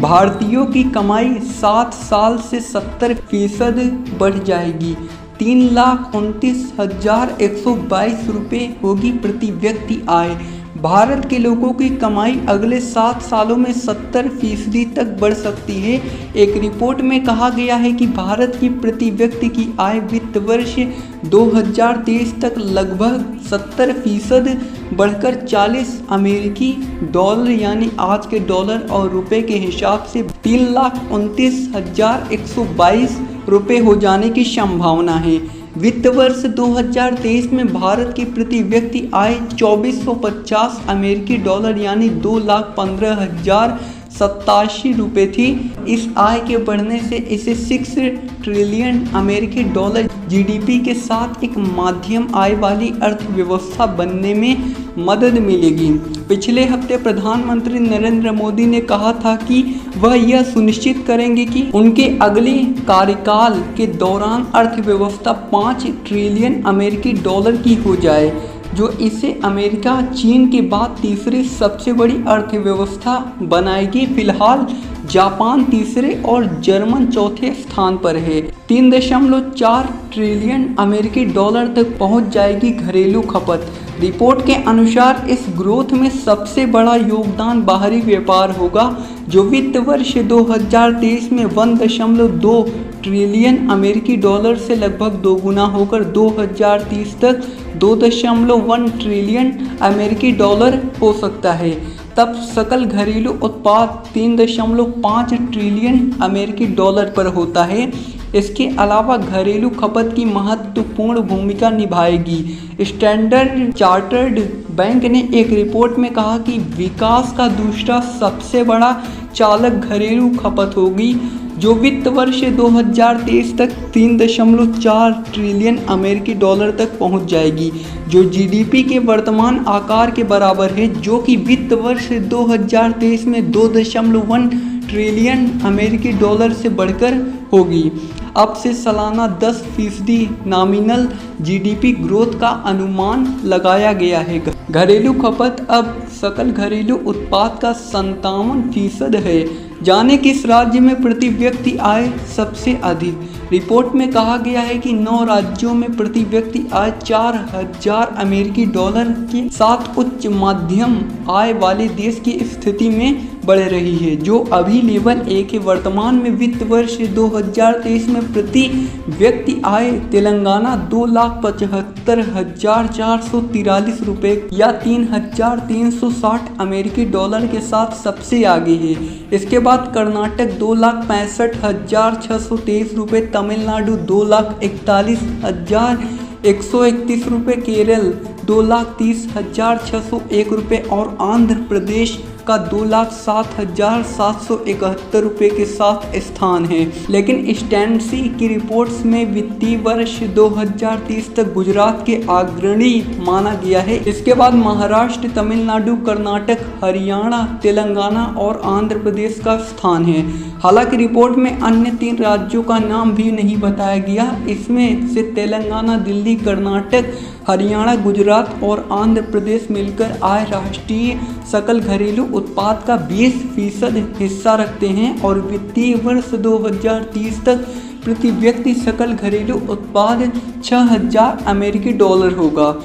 भारतीयों की कमाई 7 साल से 70% बढ़ जाएगी। 3,29,122 रुपये होगी प्रति व्यक्ति आय। भारत के लोगों की कमाई अगले 7 सालों में 70% तक बढ़ सकती है। एक रिपोर्ट में कहा गया है कि भारत की प्रति व्यक्ति की आय वित्त वर्ष 2023 तक लगभग 70% बढ़कर 40 अमेरिकी डॉलर यानी आज के डॉलर और रुपए के हिसाब से 3,29,122 रुपये हो जाने की संभावना है। वित्त वर्ष 2023 में भारत की प्रति व्यक्ति आय 2450 अमेरिकी डॉलर यानी 2,15,087 रुपये थी। इस आय के बढ़ने से इसे 6 ट्रिलियन अमेरिकी डॉलर जीडीपी के साथ एक मध्यम आय वाली अर्थव्यवस्था बनने में मदद मिलेगी। पिछले हफ्ते प्रधानमंत्री नरेंद्र मोदी ने कहा था कि वह यह सुनिश्चित करेंगे कि उनके अगले कार्यकाल के दौरान अर्थव्यवस्था 5 ट्रिलियन अमेरिकी डॉलर की हो जाए, जो इसे अमेरिका चीन के बाद तीसरी सबसे बड़ी अर्थव्यवस्था बनाएगी। फिलहाल जापान तीसरे और जर्मन चौथे स्थान पर है। 3.4 ट्रिलियन अमेरिकी डॉलर तक पहुंच जाएगी घरेलू खपत। रिपोर्ट के अनुसार इस ग्रोथ में सबसे बड़ा योगदान बाहरी व्यापार होगा, जो वित्त वर्ष 2023 में 1.2 ट्रिलियन अमेरिकी डॉलर से लगभग दोगुना होकर 2030 तक 2.1 ट्रिलियन अमेरिकी डॉलर हो सकता है। तब सकल घरेलू उत्पाद 3.5 ट्रिलियन अमेरिकी डॉलर पर होता है। इसके अलावा घरेलू खपत की महत्वपूर्ण भूमिका निभाएगी। स्टैंडर्ड चार्टर्ड बैंक ने एक रिपोर्ट में कहा कि विकास का दूसरा सबसे बड़ा चालक घरेलू खपत होगी, जो वित्त वर्ष 2023 तक 3.4 ट्रिलियन अमेरिकी डॉलर तक पहुंच जाएगी, जो जीडीपी के वर्तमान आकार के बराबर है, जो कि वित्त वर्ष 2023 में 2.1 ट्रिलियन अमेरिकी डॉलर से बढ़कर होगी। अब से सालाना 10% नॉमिनल जीडीपी ग्रोथ का अनुमान लगाया गया है। घरेलू खपत अब सकल घरेलू उत्पाद का 57% है। जाने किस राज्य में प्रति व्यक्ति आय सबसे अधिक। रिपोर्ट में कहा गया है कि 9 राज्यों में प्रति व्यक्ति आय 4,000 अमेरिकी डॉलर के साथ उच्च मध्यम आय वाले देश की स्थिति में बढ़ रही है, जो अभी लेवल 1 है। वर्तमान में वित्त वर्ष 2023 में प्रति व्यक्ति आय तेलंगाना 2,75,443 रुपये या 3,360 अमेरिकी डॉलर के साथ सबसे आगे है। इसके बाद कर्नाटक 2,65,623 रुपये, तमिलनाडु 2,41,131 रुपये, केरल 2,30,601 रुपये और आंध्र प्रदेश का 2,07,771 रुपये के साथ स्थान है। लेकिन स्टैंडसी की रिपोर्ट्स में वित्तीय वर्ष 2030 तक गुजरात के अग्रणी माना गया है। इसके बाद महाराष्ट्र, तमिलनाडु, कर्नाटक, हरियाणा, तेलंगाना और आंध्र प्रदेश का स्थान है। हालांकि रिपोर्ट में अन्य 3 राज्यों का नाम भी नहीं बताया गया। इसमें से तेलंगाना, दिल्ली, कर्नाटक, हरियाणा, गुजरात और आंध्र प्रदेश मिलकर आय राष्ट्रीय सकल घरेलू उत्पाद का 20% हिस्सा रखते हैं और वित्तीय वर्ष 2030 तक प्रति व्यक्ति सकल घरेलू उत्पाद 6,000 अमेरिकी डॉलर होगा।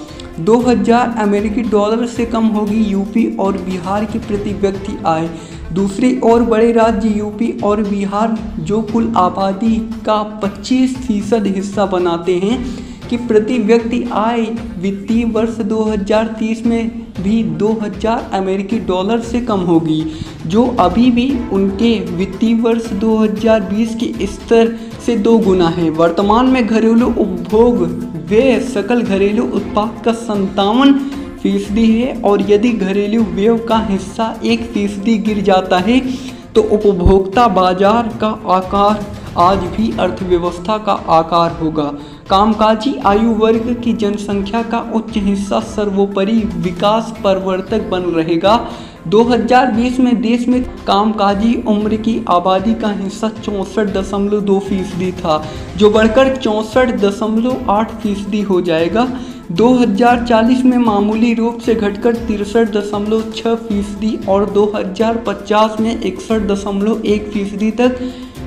2,000 अमेरिकी डॉलर से कम होगी यूपी और बिहार की प्रति व्यक्ति आय। दूसरी ओर बड़े राज्य यूपी और बिहार, जो कुल आबादी का 25% हिस्सा बनाते हैं, कि प्रति व्यक्ति आय वित्तीय वर्ष 2030 में भी 2,000 अमेरिकी डॉलर से कम होगी, जो अभी भी उनके वित्तीय वर्ष 2020 के स्तर से 2 गुना है। वर्तमान में घरेलू उपभोग व्यय सकल घरेलू उत्पाद का 57% है और यदि घरेलू व्यय का हिस्सा 1% गिर जाता है तो उपभोक्ता बाजार का आकार आज भी अर्थव्यवस्था का आकार होगा। कामकाजी आयु वर्ग की जनसंख्या का उच्च हिस्सा सर्वोपरि विकास प्रवर्तक बन रहेगा। 2020 में देश में कामकाजी उम्र की आबादी का हिस्सा 64.2% था, जो बढ़कर 64.8% हो जाएगा। 2040 में मामूली रूप से घटकर 63.6% और 2050 में 61.1% तक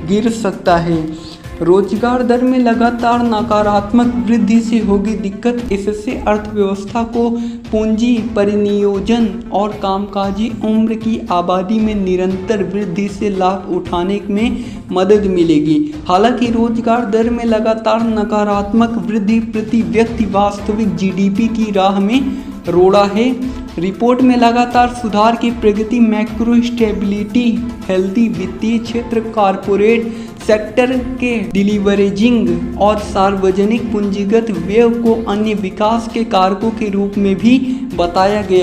गिर सकता है। रोजगार दर में लगातार नकारात्मक वृद्धि से होगी दिक्कत। इससे अर्थव्यवस्था को पूंजी परिनियोजन और कामकाजी उम्र की आबादी में निरंतर वृद्धि से लाभ उठाने में मदद मिलेगी। हालांकि रोजगार दर में लगातार नकारात्मक वृद्धि प्रति व्यक्ति वास्तविक जीडीपी की राह में रोड़ा है। रिपोर्ट में लगातार सुधार की प्रगति, मैक्रो स्टेबिलिटी, हेल्दी वित्तीय क्षेत्र, कॉरपोरेट सेक्टर के डिलीवरेजिंग और सार्वजनिक पूंजीगत व्यय को अन्य विकास के कारकों के रूप में भी बताया गया।